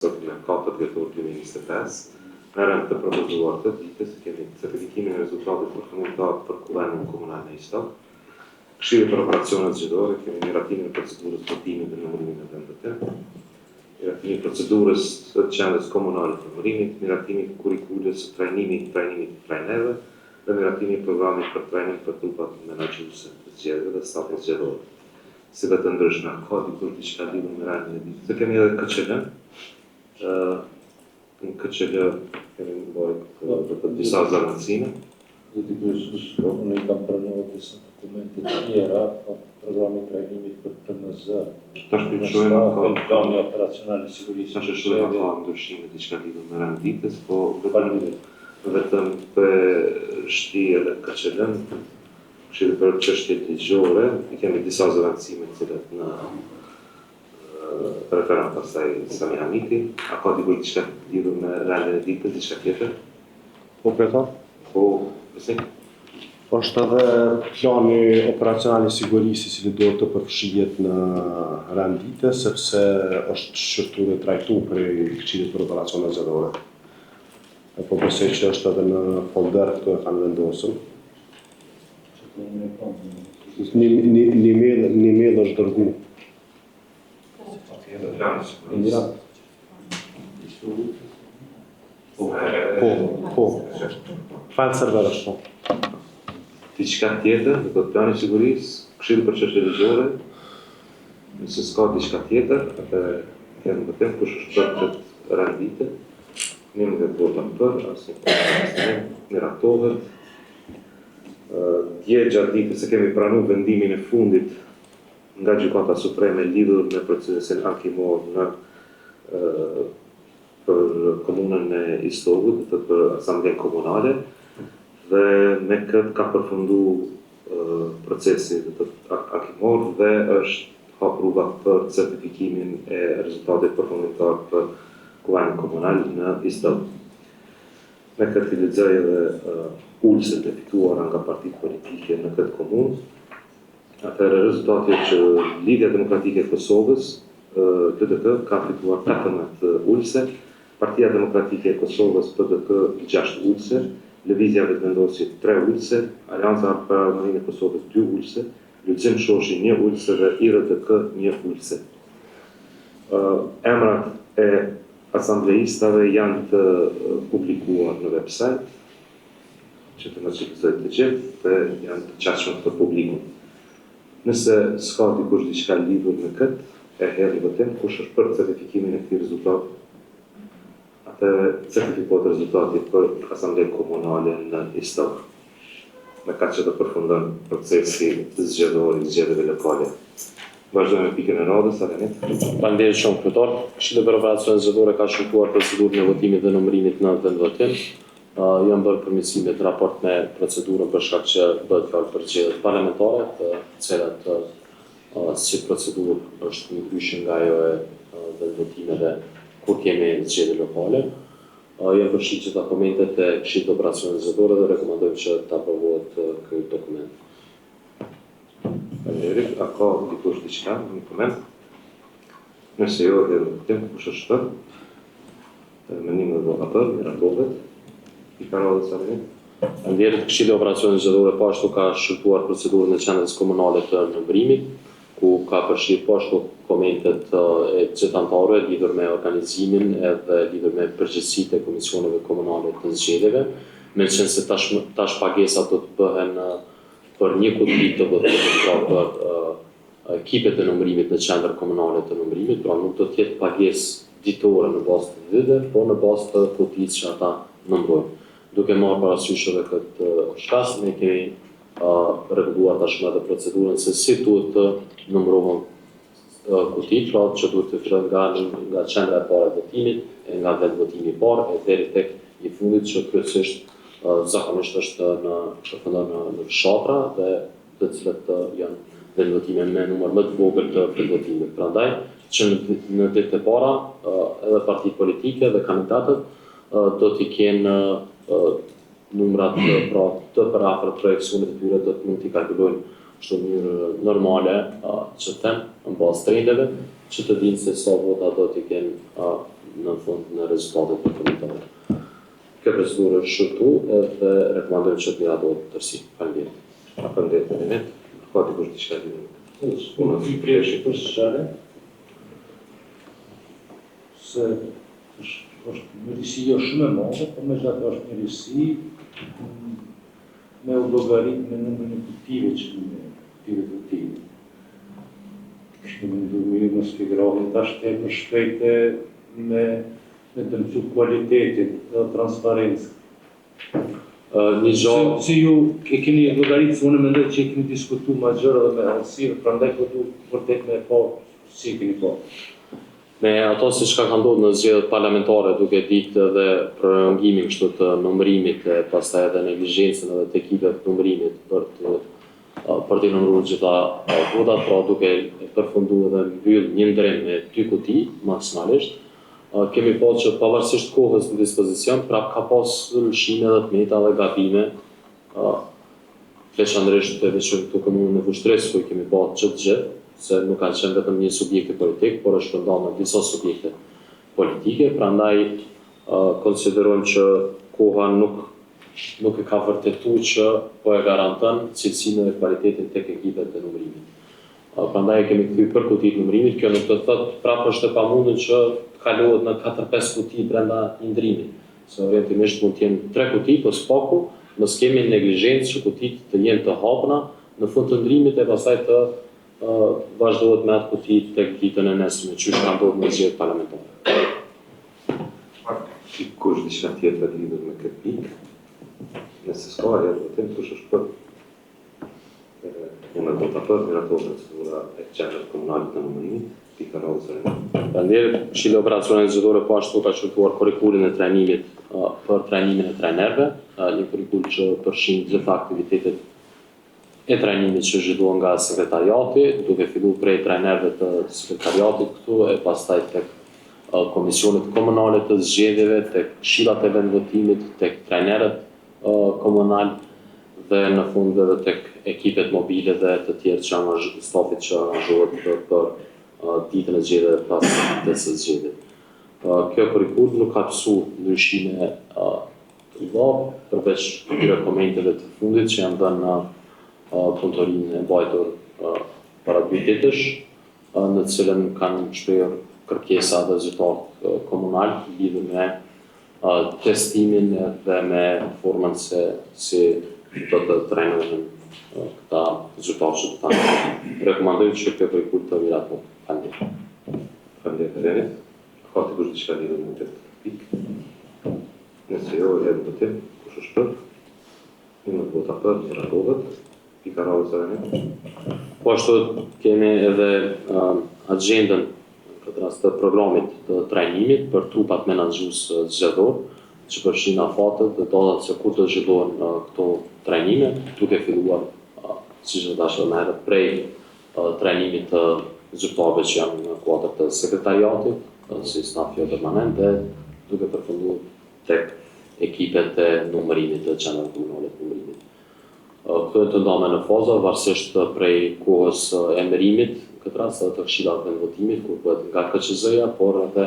në 4 dhjetor 2025, merren të propozuar të ditës kemi certifikimin e rezultatit përfundimtar për Kuvenin Komunal në Istok, Këshilli për operacionet zgjedhore, kemi miratimin e procedurës votimit dhe numërimin e vendeve, miratimin e procedurës të qendrës komunale të numërimit, miratimin e kurrikulës së trajnimit të trajnerëve dhe miratimin e programit për trajnim për trupat menaxhuese të zgjedhjeve dhe stafin zgjedhor. Si dhe të ndryshme, ka dikur diçka lidhur me rendin e ditës. Se kemi edhe KÇL. Në KÇL kemi mbajtur disa zanancime. Unë i kam pranuar disa dokumente të tjera, programi i trajnimit për PNZ. Tash shojmë ka plani operacional i sigurisë. Tash shojmë ka ndryshime diçka lidhur me rendin e ditës, po vetëm për shti edhe KÇL-n, Këshilli për çështjet ligjore, i kemi disa zëvendësime të cilat në referon pastaj Sami Hamiti. A ka dikur diçka lidhur me rendin e ditës, diçka tjetër? Po, Kretar? Po, pse? Është edhe plani operacional i sigurisë i cili duhet të përfshihet në rend dite, sepse është shërtuar e trajtuar për Këshillit për operacione zgjedhore. Po besoj që është edhe në folder këtu e kanë vendosur. Një mail është dërgu. Po. File server është po. Diçka tjetër, do të plani i sigurisë, Këshilli për çështje ligjore. Nëse s'ka diçka tjetër, atëherë kemi vetëm kush është për rend dite. Nimi dhe vota për, asnjë miratohet. Dje gjatë ditës se kemi pranuar vendimin e fundit nga Gjykata Supreme lidhur me procesin ankimor për komunën e Istogut, për Asamblen Komunale, dhe me këtë ka përfunduar procesi ankimor dhe është hapur për certifikimin e rezultatit përfundimtar për Kuvenin Komunal në Istog. Me këtë i lexoj edhe ulëset e fituara nga partitë politike në këtë komunë. Atëherë rezultati është që Lidhja Demokratike e Kosovës, LDK, ka fituar 14 ulëse, Partia Demokratike e Kosovës, PDK, 6 ulëse, Lëvizja Vetëvendosit 3 ulëse, Alianca për Ardhmërinë e Kosovës 2 ulëse, Lulzim Shoshi 1 ulëse dhe IRDK 1 ulëse. Emrat e asambleistave janë të publikuar në website, që të mos shqetësoj të gjithë, dhe janë të qashme për publikun. Nëse s'ka dikush diçka lidhur me këtë, e herë vetëm kush është për certifikimin e këtij rezultati, atëherë certifikohet rezultati për Asamblenë Komunale në Istog. Me kaq që të përfundon procesi të zgjedhjeve lokale. Vazhdojmë me pikën e radhës, Alenit. Faleminderit shumë, Kryetar. Këshilli për operacionet zgjedhore ka shkruar procedurën e votimit dhe numërimit në vendvotim. Janë bërë përmirësime të raport me procedurën për shkak që bëhet fjalë për zgjedhjet parlamentare, të cilat si procedurë është ndryshe nga ajo e vendvotimeve kur kemi zgjedhje lokale. Janë përfshirë gjitha komentet e Këshillit të operacioneve zgjedhore dhe rekomandojmë që të aprovohet ky dokument. Faleminderit. A ka dikush diçka, një koment? Nëse jo, edhe vetëm kush është për? Mendimi dhe vota për, miratohet. I ka radhës Alenit. Faleminderit. Këshilli i operacioneve zgjedhore po ashtu ka shkruar procedurën e qendrës komunale të numërimit, ku ka përfshirë po ashtu komentet e gjithë anëtarëve lidhur me organizimin edhe lidhur me përgjegjësitë e komisioneve komunale të zgjedhjeve, meqense se tash pagesat do të bëhen për një kutbi të votimit për ekipet e numërimit në qendër komunale të numërimit, pra nuk do të jetë pagesë ditore në bazë të ditëve, por në bazë të kutisë që ata numërojnë. Duke marrë parasysh edhe këtë shkas, ne kemi rregulluar tashmë edhe procedurën se si duhet të numërohen kutit, pra që duhet të fillojnë nga qendra e parë e votimit, nga vendvotimi i parë e deri tek i fundit që kryesisht zakonisht është përfundon në fshatra dhe të cilat janë vendvotime me numër më të vogël të vendvotimit. Prandaj që në ditët e para edhe partitë politike dhe kandidatët do t'i kenë numrat pra të përafërt projekcionit të tyre do të mund t'i kalkulojnë kështu në mënyrë normale që them në bazë trendeve që të dinë se sa vota do t'i kenë në fund në rezultatet përfundimtare. Kjo procedurë është shërtu edhe rekomandojmë që të miratohet tërësi. Faleminderit. Faleminderit edhe ne. Ka dikush diçka lidhur me këtë? Unë të pyetje për share, se është mirësi jo shumë e madhe, po megjithatë është mirësi me u llogarit me numrin e kutive që kutive të tillë. Kështu më duhet më shpjegohet tash më shpejtë me të mësu kualitetin dhe transparencën. Një gjë Se ju e keni llogaritë, unë mendoj që e keni diskutuar më gjërë dhe me hënësirë, prandaj po duhet vërtet me po si keni po. me ato se çka ka ndodhur në zgjedhjet parlamentare, duke ditë edhe prolongimin kështu të numërimit e pastaj edhe neglizhencën edhe të ekipeve të numërimit për të numëruar gjitha votat, pra duke përfunduar dhe mbyll një ndrim me 2 kuti maksimalisht. Kemi pasur që pavarësisht kohës në dispozicion, prap ka pasur lëshime dhe të meta dhe gabime, veçanërisht këtu komunën e Vushtrës, ku kemi pasur çdo gjë, se nuk kanë qenë vetëm një subjekt politik, por është shpërndarë në disa subjekte politike, prandaj konsiderojmë që koha nuk e ka vërtetuar që po e garanton cilësinë dhe kualitetin tek ekipet e numërimit. Prandaj kemi kthyer për kutitë numërimit, kjo nuk do të thotë prapë është e pamundur që të kalohet në 4-5 kuti brenda një ndrimi. Se orientimisht mund të jenë 3 kuti, po s'paku, mos kemi neglizhencë që kutitë të jenë të hapura në fund të ndrimit e pastaj të vazhdohet me atë kuti tek ditën e nesërme, që ka ndodhur në zgjedhjet parlamentare. Dikush diçka tjetër lidhur me këtë pikë? Nëse s'ka, ja do të them kush është për. Unë do ta për miratohet procedura e qendrës komunale të numërimit, pika rrozë. Prandaj Këshilli Operacioneve Zgjedhore po ashtu ka shtuar kurrikulin e trajnimit për trajnimin e trajnerëve, një kurrikul që përfshin gjitha aktivitetet e trajnimit që zhvillohen nga sekretariati, duke filluar prej trajnerëve të sekretariatit këtu e pastaj tek komisionet komunale të zgjedhjeve, tek këshillat e vendvotimit, tek trajnerët komunal dhe në fund edhe tek ekipet mobile dhe të tjerë që stafit që angazhohet për ditën e zgjedhjeve pas ditës së zgjedhjeve. Kjo kurrikul nuk ka pësuar ndryshime të mëdha përveç këtyre komenteve të fundit që janë dhënë në punëtorinë e mbajtur para 2 ditësh, në të cilën kanë shprehur kërkesa dhe zyrtar komunal lidhur me testimin dhe me formën se si do të trajnohen këta zyrtarë që të tanë. Rekomandojmë që kjo kurrikul të miratohet. Faleminderit. Ka dikush diçka lidhur me këtë pikë? Nëse jo, ja do të them kush është për. Unë do ta për miratohet. Pika rrozë e Po ashtu kemi edhe agendën këtë rast të programit të trajnimit për trupat menaxhues zgjedhor, që përfshin afatet dhe datat se kur do zhvillohen këto trajnime, duke filluar, siç e thash më herët, prej trajnimit të zyrtarëve që janë në kuadër të sekretariatit, si staf permanent dhe duke përfunduar tek ekipet e numërimit të qendrave komunale të numërimit. Këto e të ndame në faza, varësisht prej kohës e emërimit, këtë rast edhe të këshillat vendvotimit, kur bëhet nga KQZ-ja, por edhe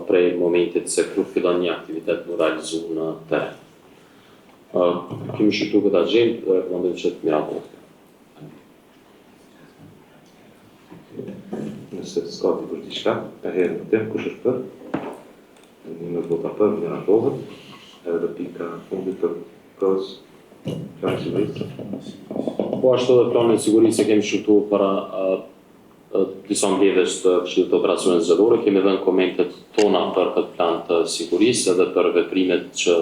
prej momentit se kur fillon një aktivitet në realizu në teren. Kemi shqyrtuar këtë agendë dhe rekomandojmë që të miratohet. Nëse s'ka dikush diçka, e herën do të them kush është për. Unë do ta për miratohet. Edhe pika fundit për pros. Po ashtu edhe planin e sigurisë e kemi shqyrtuar para disa mbledhjes të Këshillit të Operacioneve Zgjedhore, kemi dhënë komentet tona për këtë plan të sigurisë edhe për veprimet që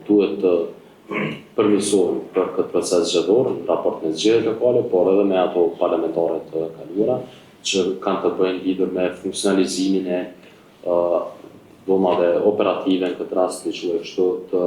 duhet të përmirësohen për këtë proces zgjedhor në raport me zgjedhjet lokale, por edhe me ato parlamentare të kaluara, që kanë të bëjnë lidhur me funksionalizimin e dhomave operative në këtë rast të quaj kështu të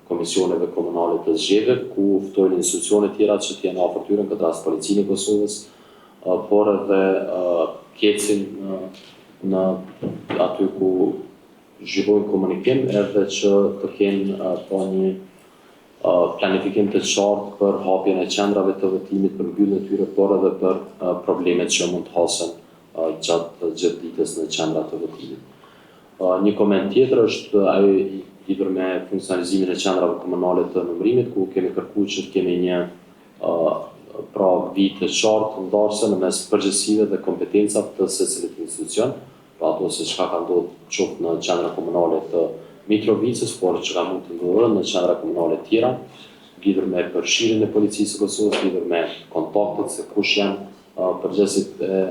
komisioneve komunale të zgjedhjeve, ku ftojnë institucione tjera që të jenë afër tyre, në këtë rast Policinë e Kosovës, por edhe kecin në aty ku zhvillojnë komunikim, edhe që të kenë një planifikim të qartë për hapjen e qendrave të votimit, për mbylljen e tyre, por edhe për problemet që mund të hasen gjatë ditës në qendra të votimit. Një koment tjetër është ajo lidhur me funksionalizimin e qendrave komunale të numërimit, ku kemi kërkuar që të kemi një pra vite qartë ndarse në mes përgjegjësive dhe kompetencave të secilit institucion, pra ato se çka ka ndodhur qoftë në qendra komunale të Mitrovicës, por që ka mund të ndodhur në qendra komunale të tjera, lidhur me përfshirjen e policisë së Kosovës, lidhur me kontaktet se kush janë përgjegjësit e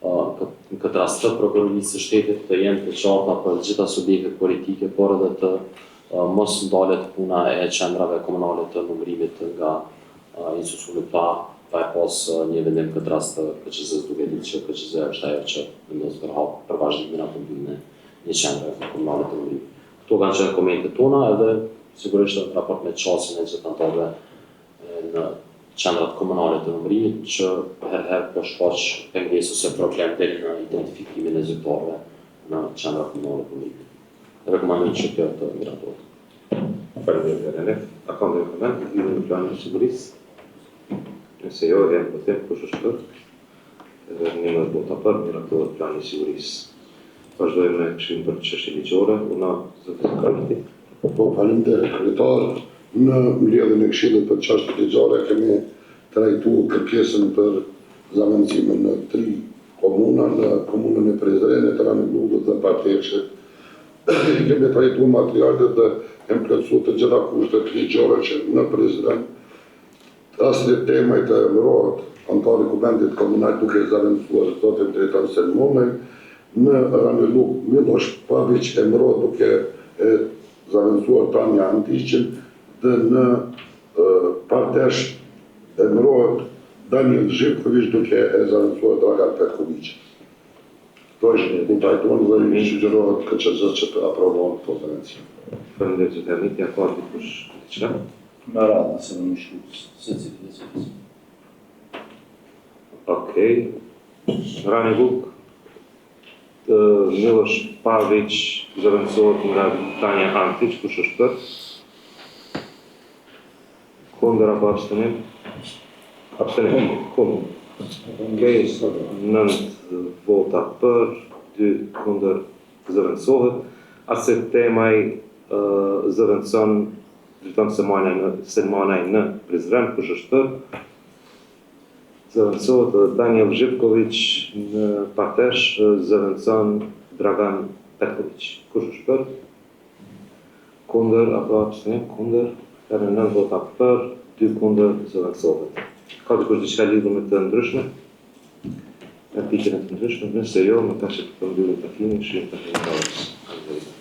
në këtë rast të prokurorisë së shtetit të jenë të qarta për gjitha subjektet politike, por edhe të mos ndalet puna e qendrave komunale të numërimit nga institucioni pa e pas një vendim këtë rast të KQZ-s, duke ditë që KQZ është ajo që vendos për vazhdimin apo mbylljen e një qendre komunale të numërimit. Këto kanë qenë komentet tona edhe sigurisht në raport me qasjen e gjithë anëtarëve në qendrat komunale të numërimit që herëherë po shfaq pengesë ose problem deri në identifikimin e zyrtarëve në qendrat komunale të numërimit. Rekomandoj që kjo të miratohet. Faleminderit. A ka ndonjë koment lidhur me planin e sigurisë? Nëse jo, e më them kush është për. Edhe një vota për miratohet plani i sigurisë. Vazhdojmë me këshillim për çështje ligjore, una zoti Kalti. Po, faleminderit kryetar. Në mbledhjen e këshillit për çështje ligjore kemi trajtuar kërkesën për zavancimin në 3 komuna, në komunën e Prizrenit, Ranilugët dhe Parteshit. Kemi trajtuar materialet dhe kemi plotësuar të gjitha kushtet ligjore që në Prizren asnjë temaj të emërohet antari kuvendit komunal duke zaventuar zotin drejtor Selmonej, në Ranilug Miloš Pavić emërohet duke zaventuar Tanja Antiqin, dhe në Partesh emërohet Daniel Živković duke e zaventuar Dragan Petković. Këto është një trajtuar dhe i sugjerohet KQZ që të aprovohen këto zavencime. Faleminderit zoti Ermiti, a ka dikush diçka? Me radhë, se në mishkues, se cilë. Okej. Ranilug, Miloš Pavić zavencohet nga Tanja Antić, kush është për? Kundër apo abstenim? Abstenim. Kundër. Okej, 9 vota për, 2 kundër zavencohet. Ase temaj zavencon drejton Selmanaj në Prizren, kush është për? Zavencohet Daniel Živković në Partesh, zavencon Dragan Petković. Kush është për? Kundër apo abstenim? Kundër. Kanë 9 vota për, 2 kundër zavencohet. Ka dikush diçka lidhur me të ndryshme? Me pikën e të ndryshme? Nëse jo, më ka që të përmbyllim takimin, shihem takimin e